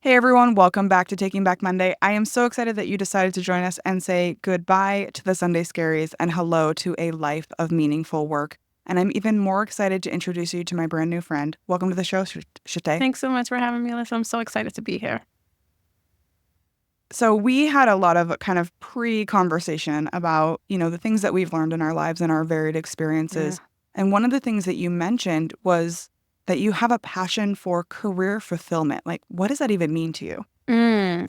Hey everyone, welcome back to Taking Back Monday. I am so excited that you decided to join us and say goodbye to the Sunday scaries and hello to a life of meaningful work. And I'm even more excited to introduce you to my brand new friend. Welcome to the show, Shaté. Thanks so much for having me, Alyssa. I'm so excited to be here. So we had a lot of kind of pre-conversation about, the things that we've learned in our lives and our varied Yeah. experiences. And one of the things that you mentioned was that you have a passion for career fulfillment. Like, what does that even mean to you?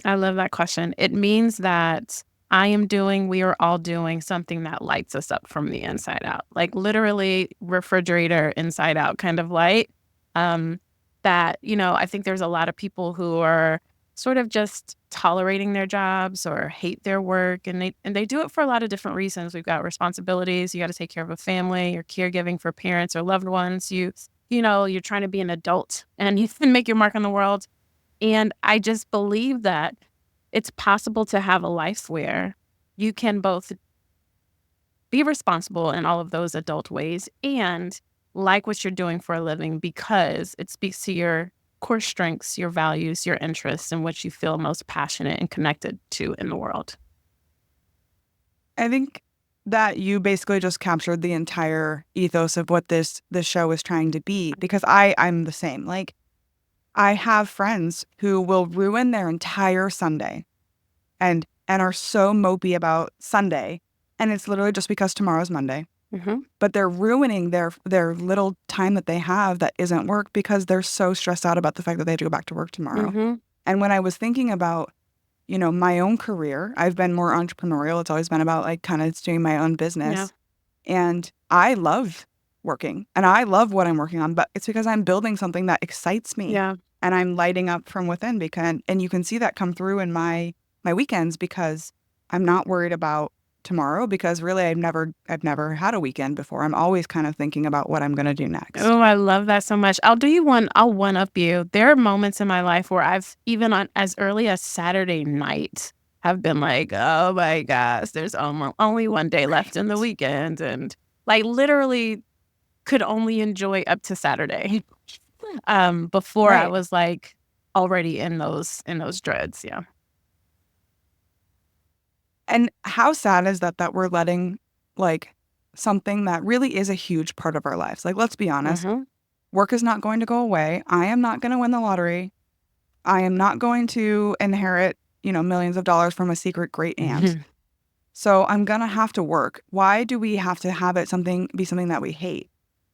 I love that question. It means that we are all doing something that lights us up from the inside out, like literally refrigerator inside out kind of light. Um, I think there's a lot of people who are sort of just tolerating their jobs or hate their work, and they do it for a lot of different reasons. We've got responsibilities. You got to take care of a family. You're caregiving for parents or loved ones. You're trying to be an adult and you can make your mark on the world. And I just believe that it's possible to have a life where you can both be responsible in all of those adult ways and like what you're doing for a living because it speaks to your core strengths, your values, your interests, and what you feel most passionate and connected to in the world. I think that you basically just captured the entire ethos of what this show is trying to be because I'm the same. Like I have friends who will ruin their entire Sunday and are so mopey about Sunday, and it's literally just because tomorrow's Monday. Mm-hmm. But they're ruining their little time that they have that isn't work because they're so stressed out about the fact that they have to go back to work tomorrow. Mm-hmm. And when I was thinking about my own career, I've been more entrepreneurial. It's always been about like kind of doing my own Yeah. business. And I love working and I love what I'm working on, but it's because I'm building something that excites me Yeah. and I'm lighting up from within because, and you can see that come through in my weekends because I'm not worried about tomorrow because really I've never had a weekend before. I'm always kind of thinking about what I'm going to do next. Oh, I love that so much. I'll one up you. There are moments in my life where I've even on as early as Saturday night have been like, oh my gosh, there's only one day left in the Right. weekend. And like literally could only enjoy up to Saturday. Before I Right. was like already in those dreads. Yeah. And how sad is that we're letting like something that really is a huge part of our lives. Like let's be honest, Mm-hmm. work is not going to go away. I am not going to win the lottery. I am not going to inherit, millions of dollars from a secret great aunt. So I'm going to have to work. Why do we have to have it be something that we hate?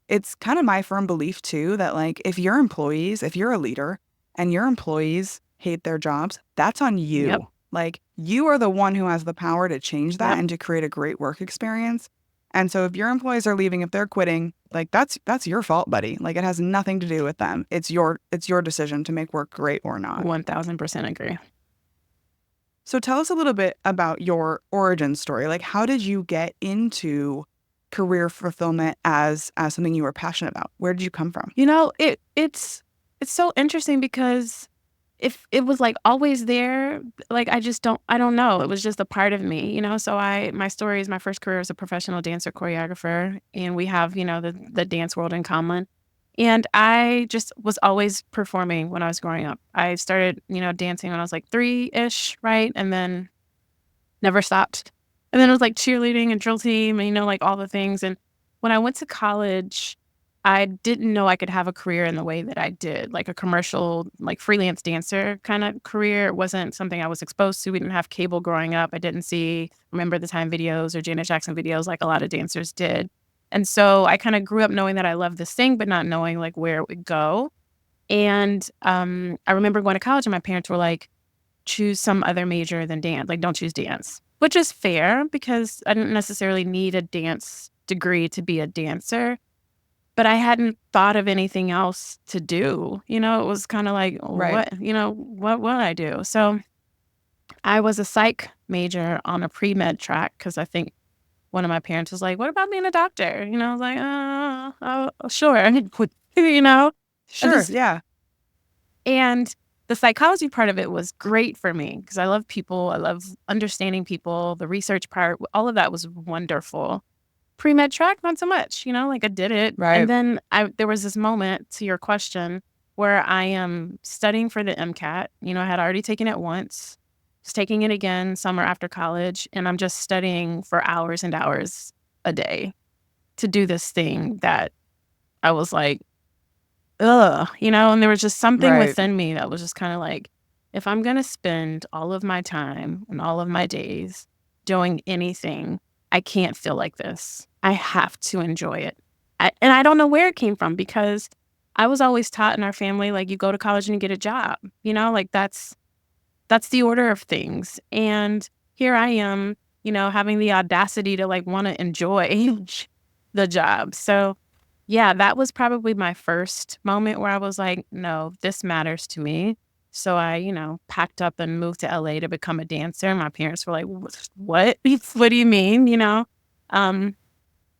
It's kind of my firm belief too that like if you're a leader and your employees hate their jobs, that's on Yep. you. Like you are the one who has the power to change that Yep. and to create a great work experience. And so if your employees are leaving, if they're quitting, like that's your fault, buddy. Like it has nothing to do with them. It's your decision to make work great or not. 1000% agree. So tell us a little bit about your origin story. Like how did you get into career fulfillment as something you were passionate about? Where did you come from? It's so interesting because if it was like always there, like I don't know. It was just a part of me. So my story is my first career as a professional dancer choreographer, and we have, the dance world in common. And I just was always performing when I was growing up. I started, dancing when I was like 3-ish, right? And then never stopped. And then it was like cheerleading and drill team and, like all the things. And when I went to college, I didn't know I could have a career in the way that I did, like a commercial, like freelance dancer kind of career. It wasn't something I was exposed to. We didn't have cable growing up. I didn't see Remember the Time videos or Janet Jackson videos like a lot of dancers did. And so I kind of grew up knowing that I loved this thing, but not knowing like where it would go. And I remember going to college and my parents were like, choose some other major than dance. Like, don't choose dance, which is fair because I didn't necessarily need a dance degree to be a dancer, but I hadn't thought of anything else to do. It was kind of like, Right. what will I do? So I was a psych major on a pre-med track because I think one of my parents was like, what about being a doctor? I was like, sure. you know, I Sure. just, Yeah. and the psychology part of it was great for me because I love people. I love understanding people. The research part, all of that was wonderful. Pre-med track, not so much, like I did it. And Right. then there was this moment to your question. where I am studying for the MCAT. I had already taken it once, was taking it again summer after college, and I'm just studying for hours and hours a day to do this thing that I was like, ugh, and there was just something Right. within me that was just kind of like, if I'm going to spend all of my time and all of my days doing anything, I can't feel like this. I have to enjoy it. And I don't know where it came from because I was always taught in our family, like, you go to college and you get a job, like that's the order of things. And here I am, having the audacity to like want to enjoy the job. So yeah, that was probably my first moment where I was like, no, this matters to me. So I, packed up and moved to LA to become a dancer. My parents were like, What? What do you mean? Um,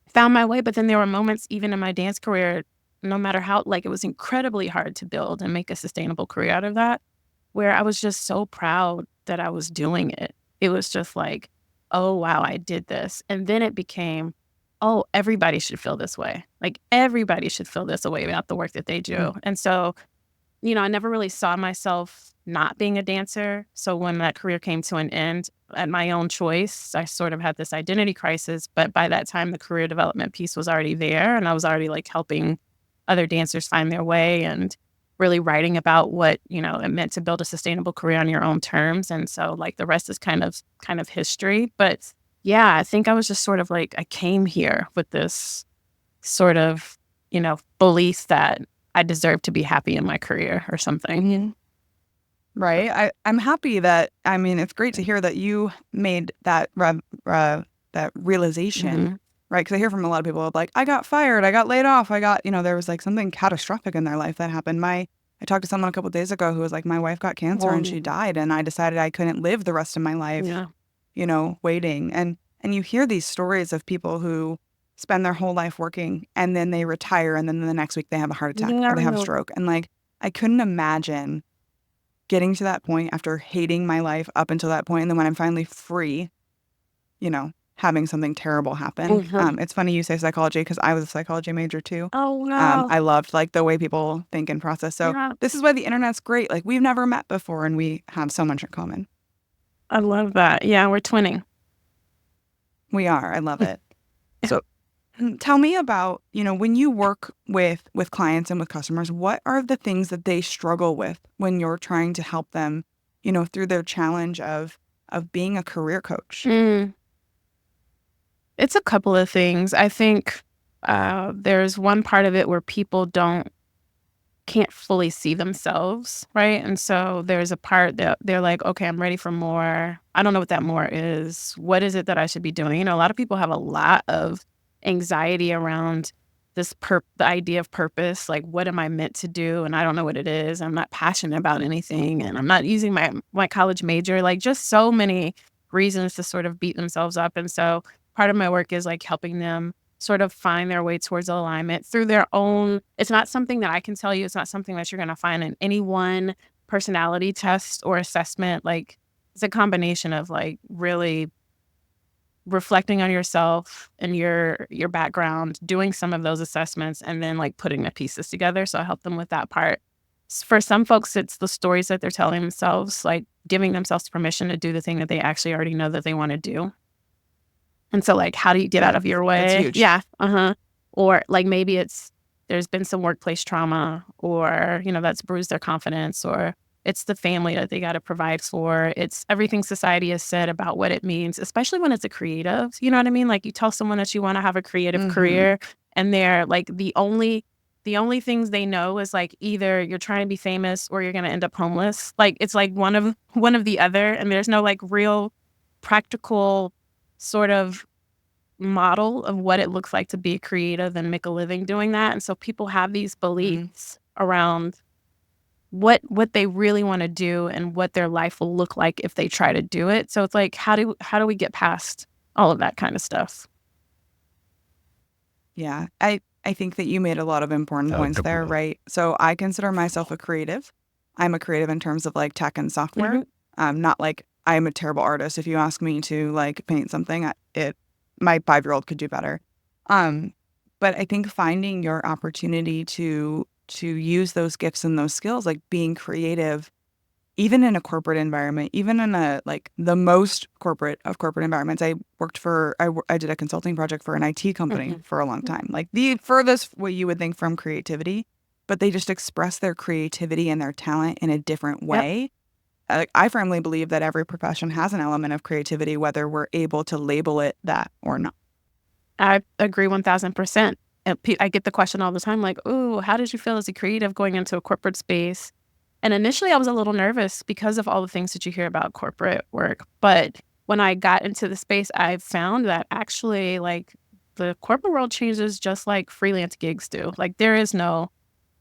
found my way. But then there were moments even in my dance career, no matter how, like, it was incredibly hard to build and make a sustainable career out of that, where I was just so proud that I was doing it. It was just like, oh, wow, I did this. And then it became, oh, everybody should feel this way. Like, everybody should feel this way about the work that they do. Mm. And so, I never really saw myself not being a dancer. So when that career came to an end at my own choice, I sort of had this identity crisis. But by that time, the career development piece was already there. And I was already like helping other dancers find their way and really writing about what, it meant to build a sustainable career on your own terms. And so like the rest is kind of history. But yeah, I think I was just sort of like, I came here with this sort of, belief that I deserve to be happy in my career or something. Right. I'm happy that, I mean, it's great to hear that you made that that realization, Mhm. right? Because I hear from a lot of people of like, I got fired, I got laid off, I got, there was like something catastrophic in their life that happened. I talked to someone a couple of days ago who was like, my wife got cancer and she Oh, died, and I decided I couldn't live the rest of my life, yeah. waiting. And you hear these stories of people who spend their whole life working and then they retire and then the next week they have a heart attack or they have a Yeah. stroke. And like, I couldn't imagine getting to that point after hating my life up until that point, and then when I'm finally free, having something terrible happen. Mhm. It's funny you say psychology because I was a psychology major too. Oh, no. I loved like the way people think and process. So Yeah. this is why the internet's great. Like we've never met before, and we have so much in common. I love that. Yeah, we're twinning. We are. I love it. So tell me about, when you work with clients and with customers, what are the things that they struggle with when you're trying to help them, through their challenge of being a career coach? Mm. It's a couple of things. I think there's one part of it where people can't fully see themselves, right? And so there's a part that they're like, okay, I'm ready for more. I don't know what that more is. What is it that I should be doing? A lot of people have a lot of anxiety around the idea of purpose. Like, what am I meant to do? And I don't know what it is. I'm not passionate about anything, and I'm not using my college major. Like, just so many reasons to sort of beat themselves up. And so part of my work is like helping them sort of find their way towards alignment through their own. It's not something that I can tell you. It's not something that you're going to find in any one personality test or assessment. Like, it's a combination of like really reflecting on yourself and your background, doing some of those assessments, and then like putting the pieces together. So I help them with that part. For some folks, it's the stories that they're telling themselves, like giving themselves permission to do the thing that they actually already know that they want to do. And so, like, how do you get out of your That's way? huge. Yeah, uh-huh. Or, like, maybe there's been some workplace trauma or, that's bruised their confidence, or it's the family that they gotta provide for. It's everything society has said about what it means, especially when it's a creative, you know what I mean? Like, you tell someone that you wanna have a creative Mm-hmm. career, and they're, like, the only things they know is, like, either you're trying to be famous or you're gonna end up homeless. Like, it's, like, one of the other, and there's no, like, real practical sort of model of what it looks like to be creative and make a living doing that. And so people have these Mm-hmm. beliefs around what they really want to do and what their life will look like if they try to do it. So it's like, how do we get past all of that kind of stuff? Yeah. I think that you made a lot of important points there, right? So I consider myself a creative. I'm a creative in terms of like tech and software. Mhm. Not like I'm a terrible artist. If you ask me to like paint something, my 5-year-old could do better. Um, but I think finding your opportunity to to use those gifts and those skills, like being creative, even in a corporate environment, even in a like the most corporate of corporate environments. I did a consulting project for an IT company Mhm. for a long time, like the furthest what you would think from creativity, but they just express their creativity and their talent in a different Yep. way. I firmly believe that every profession has an element of creativity, whether we're able to label it that or not. I agree 1000%. I get the question all the time, like, "Ooh, how did you feel as a creative going into a corporate space?" And initially, I was a little nervous because of all the things that you hear about corporate work. But when I got into the space, I found that actually, like, the corporate world changes just like freelance gigs do. Like, there is no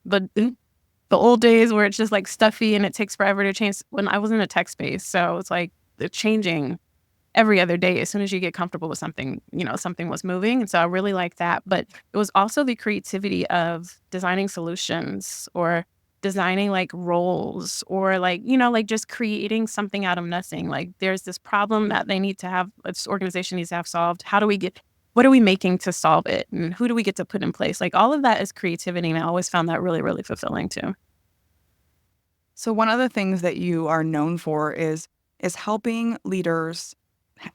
the old days where it's just like stuffy and it takes forever to change. When I was in a tech space, so it's like they're changing every other day. As soon as you get comfortable with something, something was moving. And so I really like that. But it was also the creativity of designing solutions or designing like roles or like, like just creating something out of nothing. Like there's this problem that they need to have, this organization needs to have solved. What are we making to solve it? And who do we get to put in place? Like all of that is creativity. And I always found that really, really fulfilling too. So one of the things that you are known for is helping leaders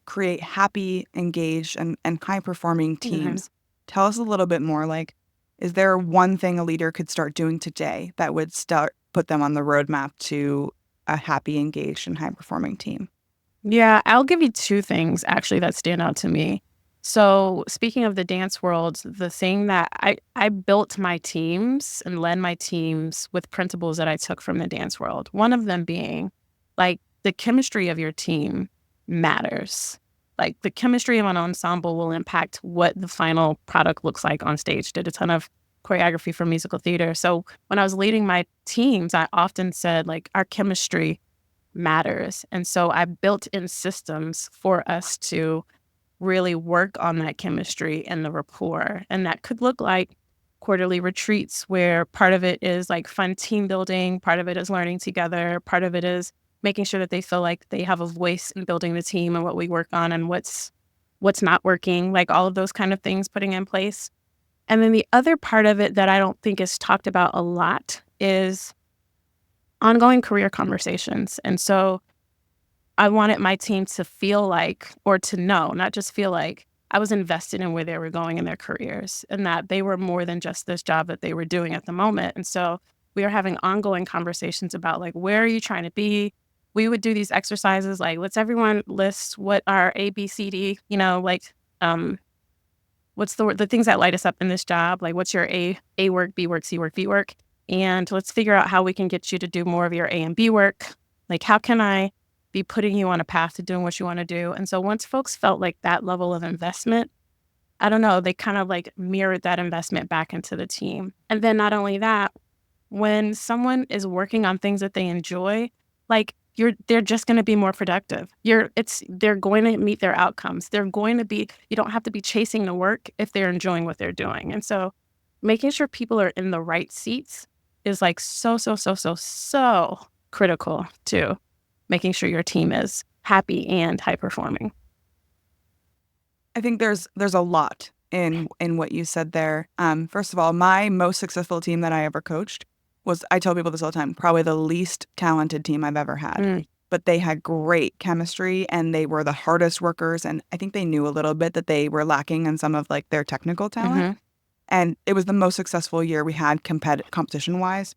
create happy, engaged, and high performing Mhm. teams. Tell us a little bit more. Like, is there one thing a leader could start doing today that would start put them on the roadmap to a happy, engaged, and high performing team? Yeah, I'll give you 2 things actually that stand out to me. So, speaking of the dance world, the thing that I built my teams and led my teams with principles that I took from the dance world. One of them being, like, the chemistry of your team matters. Like, the chemistry of an ensemble will impact what the final product looks like on stage. Did a ton of choreography for musical theater. So, when I was leading my teams, I often said, like, "Our chemistry matters." And so I built in systems for us to really work on that chemistry and the rapport. And that could look like quarterly retreats where part of it is like fun team building, part of it is learning together, part of it is making sure that they feel like they have a voice in building the team and what we work on and what's not working, like all of those kind of things putting in place. And then the other part of it that I don't think is talked about a lot is ongoing career conversations. And so I wanted my team to feel like, or to know, not just feel like, I was invested in where they were going in their careers and that they were more than just this job that they were doing at the moment. And so we are having ongoing conversations about like, where are you trying to be? We would do these exercises like, let's everyone list what our A, B, C, D, like, um, what's the things that light us up in this job? Like, what's your A work, B work, C work, B work? And let's figure out how we can get you to do more of your A and B work. Like, how can I be putting you on a path to doing what you want to do? And so once folks felt like that level of investment, I don't know, they kind of like mirrored that investment back into the team. And then not only that, when someone is working on things that they enjoy, like they're just going to be more productive. They're going to meet their outcomes. You don't have to be chasing the work if they're enjoying what they're doing. And so making sure people are in the right seats is like so, so, so, so, so critical to making sure your team is happy and high performing. I think there's a lot in what you said there. First of all, my most successful team that I ever coached was, I tell people this all the time, probably the least talented team I've ever had. Mm, But they had great chemistry and they were the hardest workers. And I think they knew a little bit that they were lacking in some of like their technical talent. mhm. And it was the most successful year we had competition wise.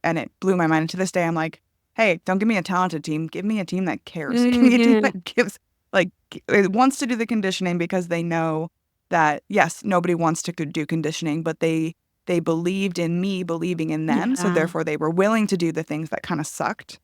And it blew my mind. And to this day, I'm like, hey, don't give me a talented team. Give me a team that cares. Give me a team Mhm. that gives, like, it wants to do the conditioning because they know that, yes, nobody wants to do conditioning, but they believed in me believing in them. So Yeah. therefore, they were willing to do the things that kind of sucked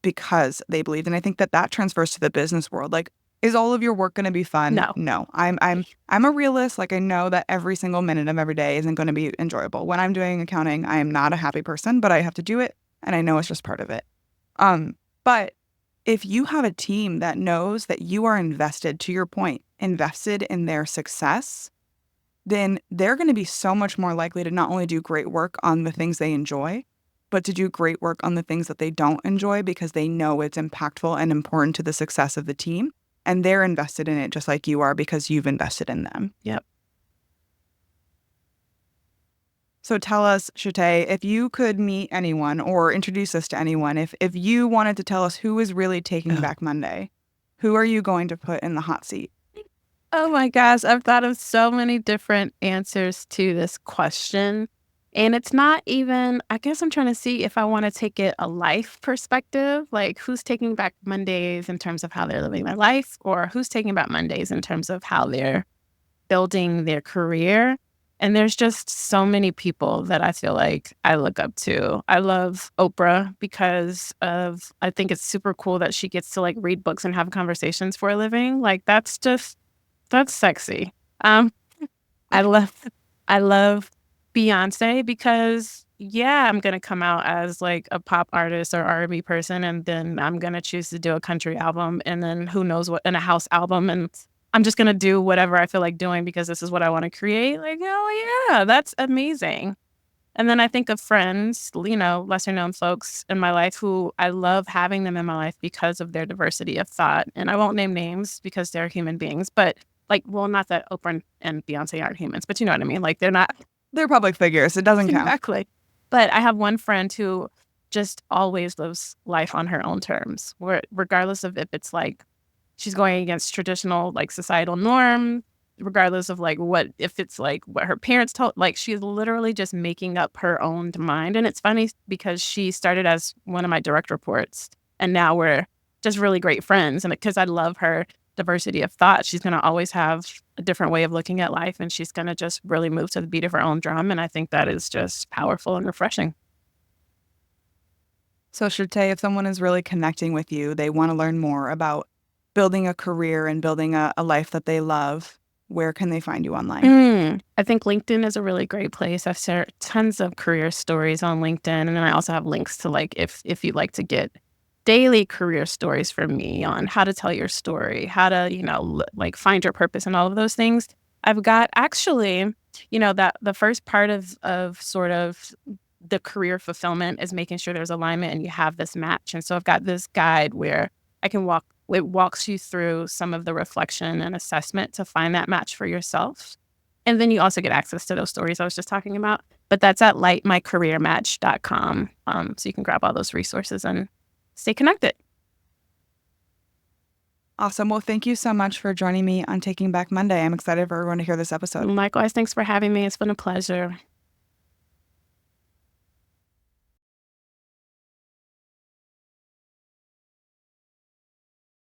because they believed. And I think that transfers to the business world. Like, is all of your work going to be fun? No. No. I'm a realist. Like, I know that every single minute of every day isn't going to be enjoyable. When I'm doing accounting, I am not a happy person, but I have to do it, and I know it's just part of it. But if you have a team that knows that you are invested, to your point, invested in their success, then they're going to be so much more likely to not only do great work on the things they enjoy, but to do great work on the things that they don't enjoy because they know it's impactful and important to the success of the team. And they're invested in it just like you are because you've invested in them. Yep. So tell us, Shaté, if you could meet anyone or introduce us to anyone, if you wanted to tell us who is really taking Ugh. back Monday, who are you going to put in the hot seat? Oh my gosh, I've thought of so many different answers to this question. And it's not even, I guess I'm trying to see if I want to take it a life perspective, like who's taking back Mondays in terms of how they're living their life, or who's taking back Mondays in terms of how they're building their career. And there's just so many people that I feel like I look up to. I love Oprah because of, I think it's super cool that she gets to like read books and have conversations for a living. Like that's sexy. Um, I love I love Beyoncé because, yeah, I'm gonna come out as, like, a pop artist or R&B person, and then I'm gonna choose to do a country album, and then who knows what and a house album, and I'm just gonna do whatever I feel like doing because this is what I wanna create. Like, hell yeah, that's amazing. And then I think of friends, lesser known folks in my life who I love having them in my life because of their diversity of thought. And I won't name names because they're human beings, but like, well, not that Oprah and Beyonce aren't humans, but you know what I mean? Like, they're not They're public figures. It doesn't count. exactly. But I have one friend who just always lives life on her own terms, where regardless of if it's like she's going against traditional like societal norm, regardless of like what if it's like what her parents told, like she's literally just making up her own mind. And it's funny because she started as one of my direct reports, and now we're just really great friends. And because I love her diversity of thought, she's going to always have a different way of looking at life, and she's going to just really move to the beat of her own drum. And I think that is just powerful and refreshing. So, Shaté, if someone is really connecting with you, they want to learn more about building a career and building a life that they love, where can they find you online? I think LinkedIn is a really great place. I've shared tons of career stories on LinkedIn, and then I also have links to like if you'd like to get daily career stories from me on how to tell your story, how to like find your purpose, and all of those things. I've got actually, that the first part of sort of the career fulfillment is making sure there's alignment and you have this match. And so I've got this guide where I can walk. It walks you through some of the reflection and assessment to find that match for yourself. And then you also get access to those stories I was just talking about. But that's at lightmycareermatch.com. So you can grab all those resources and stay connected. Awesome. Well, thank you so much for joining me on Taking Back Monday. I'm excited for everyone to hear this episode. Likewise, thanks for having me. It's been a pleasure.